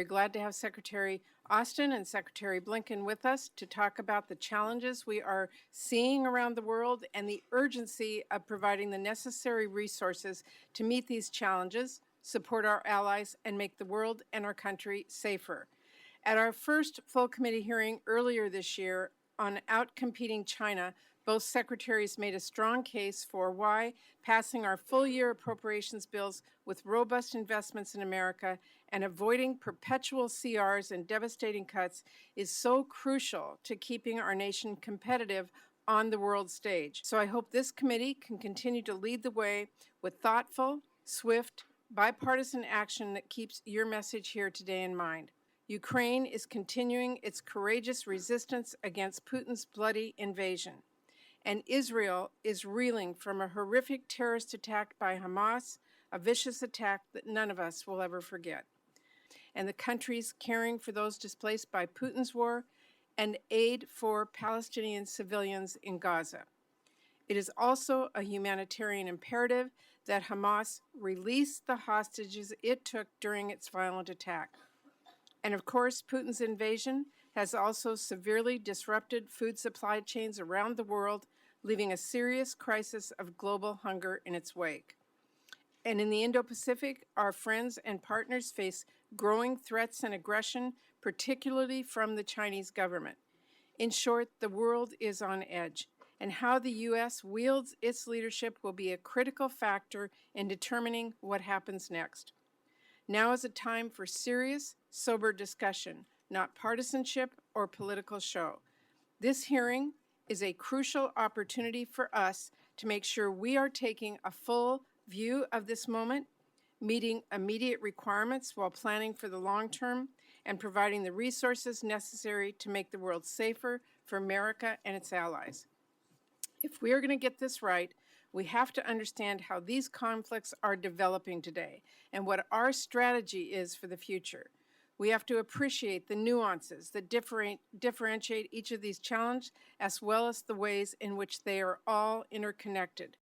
We're glad to have Secretary Austin and Secretary Blinken with us to talk about the challenges we are seeing around the world and the urgency of providing the necessary resources to meet these challenges, support our allies, and make the world and our country safer. At our first full committee hearing earlier this year on outcompeting China, both secretaries made a strong case for why passing our full-year appropriations bills with robust investments in America and avoiding perpetual CRs and devastating cuts is so crucial to keeping our nation competitive on the world stage. So I hope this committee can continue to lead the way with thoughtful, swift, bipartisan action that keeps your message here today in mind. Ukraine is continuing its courageous resistance against Putin's bloody invasion. And Israel is reeling from a horrific terrorist attack by Hamas, a vicious attack that none of us will ever forget. And the countries caring for those displaced by Putin's war and aid for Palestinian civilians in Gaza. It is also a humanitarian imperative that Hamas release the hostages it took during its violent attack. And of course, Putin's invasion has also severely disrupted food supply chains around the world, leaving a serious crisis of global hunger in its wake. And in the Indo-Pacific, our friends and partners face growing threats and aggression, particularly from the Chinese government. In short, the world is on edge, and how the U.S. wields its leadership will be a critical factor in determining what happens next. Now is a time for serious, sober discussion, not partisanship or political show. This hearing is a crucial opportunity for us to make sure we are taking a full view of this moment, meeting immediate requirements while planning for the long term, and providing the resources necessary to make the world safer for America and its allies. If we are going to get this right, we have to understand how these conflicts are developing today and what our strategy is for the future. We have to appreciate the nuances that differentiate each of these challenges, as well as the ways in which they are all interconnected.